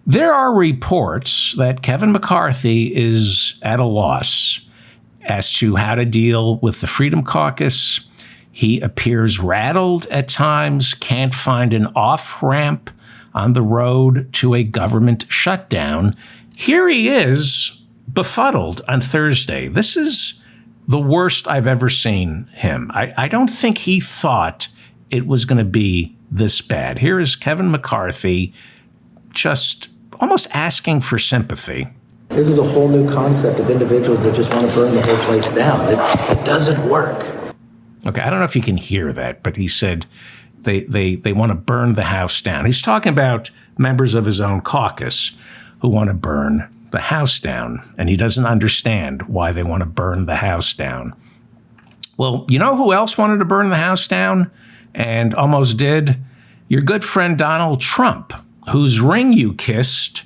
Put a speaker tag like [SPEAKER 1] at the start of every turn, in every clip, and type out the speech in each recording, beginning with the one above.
[SPEAKER 1] There are reports that Kevin McCarthy is at a loss as to how to deal with the Freedom Caucus. He appears rattled at times, can't find an off-ramp on the road to a government shutdown. Here he is, befuddled on Thursday. This is the worst I've ever seen him. I don't think he thought it was going to be this bad. Here is Kevin McCarthy just almost asking for sympathy.
[SPEAKER 2] This is a whole new concept of individuals that just want to burn the whole place down. It doesn't work.
[SPEAKER 1] Okay, I don't know if you can hear that, but he said they want to burn the House down. He's talking about members of his own caucus who want to burn the House down, and he doesn't understand why they want to burn the House down. Well, you know who else wanted to burn the House down and almost did? Your good friend Donald Trump, whose ring you kissed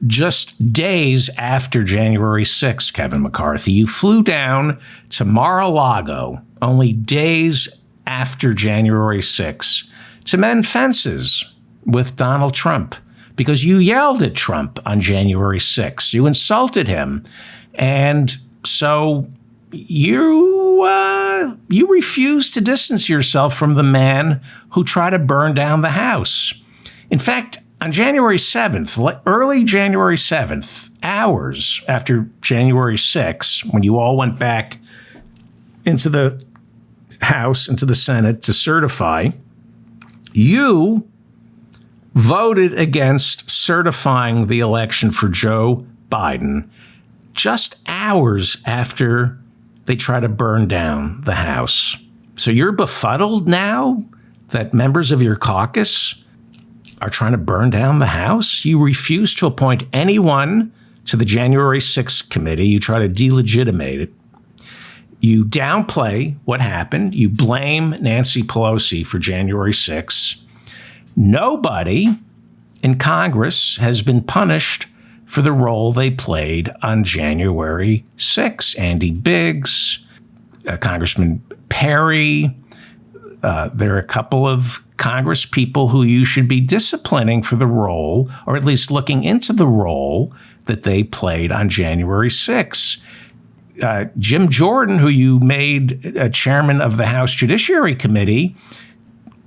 [SPEAKER 1] just days after January 6th, Kevin McCarthy. You flew down to Mar-a-Lago only days after January 6th to mend fences with Donald Trump because you yelled at Trump on January 6th. You insulted him. And so you refused to distance yourself from the man who tried to burn down the House. In fact, on January 7th, early January 7th, hours after January 6th, when you all went back into the House, into the Senate to certify, you voted against certifying the election for Joe Biden just hours after they try to burn down the House. So you're befuddled now that members of your caucus are trying to burn down the House? You refuse to appoint anyone to the January 6th committee. You try to delegitimate it. You downplay what happened. You blame Nancy Pelosi for January 6th. Nobody in Congress has been punished for the role they played on January 6th. Andy Biggs, Congressman Perry. There are a couple of Congress people who you should be disciplining for the role, or at least looking into the role that they played on January 6th. Jim Jordan, who you made chairman of the House Judiciary Committee,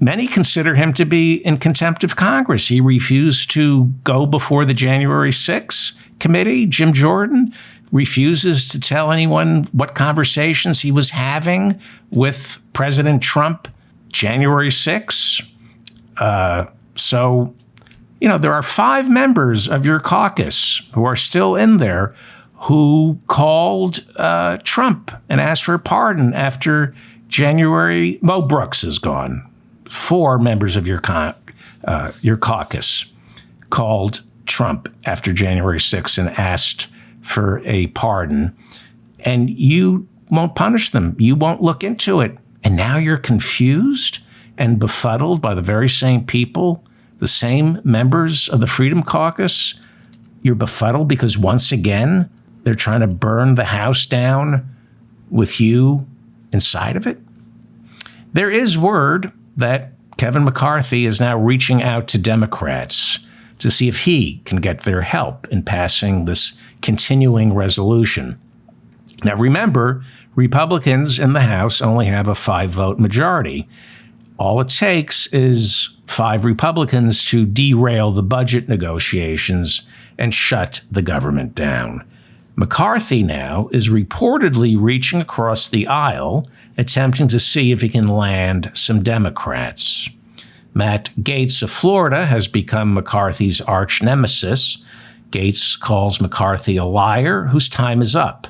[SPEAKER 1] many consider him to be in contempt of Congress. He refused to go before the January 6th committee. Jim Jordan refuses to tell anyone what conversations he was having with President Trump January 6th. So, there are 5 members of your caucus who are still in there who called Trump and asked for a pardon after January. Mo Brooks is gone. 4 members of your caucus called Trump after January 6th and asked for a pardon. And you won't punish them. You won't look into it. And now you're confused and befuddled by the very same people, the same members of the Freedom Caucus. You're befuddled because once again, they're trying to burn the House down with you inside of it. There is word that Kevin McCarthy is now reaching out to Democrats to see if he can get their help in passing this continuing resolution. Now, remember, Republicans in the House only have a 5-vote majority. All it takes is 5 Republicans to derail the budget negotiations and shut the government down. McCarthy now is reportedly reaching across the aisle, attempting to see if he can land some Democrats. Matt Gaetz of Florida has become McCarthy's arch nemesis. Gaetz calls McCarthy a liar whose time is up.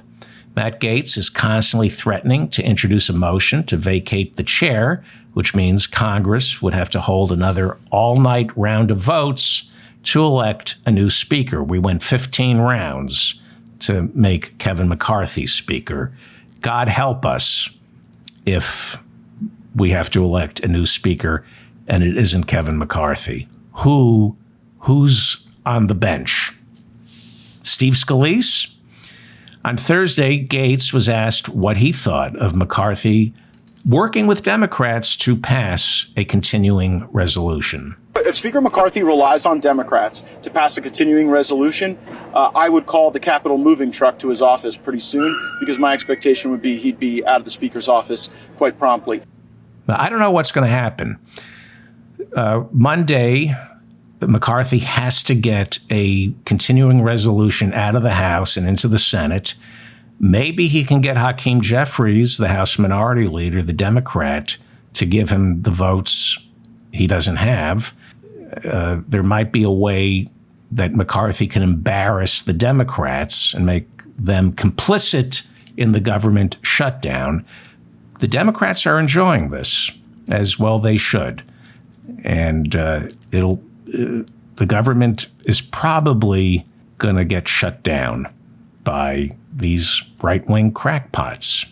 [SPEAKER 1] Matt Gaetz is constantly threatening to introduce a motion to vacate the chair, which means Congress would have to hold another all-night round of votes to elect a new speaker. We went 15 rounds to make Kevin McCarthy speaker. God help us if we have to elect a new speaker and it isn't Kevin McCarthy. Who's on the bench? Steve Scalise? On Thursday, Gaetz was asked what he thought of McCarthy working with Democrats to pass a continuing resolution.
[SPEAKER 3] If Speaker McCarthy relies on Democrats to pass a continuing resolution, I would call the Capitol moving truck to his office pretty soon, because my expectation would be he'd be out of the Speaker's office quite promptly.
[SPEAKER 1] Now, I don't know what's going to happen. Monday, McCarthy has to get a continuing resolution out of the House and into the Senate. Maybe he can get Hakeem Jeffries, the House Minority Leader, the Democrat, to give him the votes he doesn't have. There might be a way that McCarthy can embarrass the Democrats and make them complicit in the government shutdown. The Democrats are enjoying this, as well they should. And the government is probably going to get shut down by these right-wing crackpots.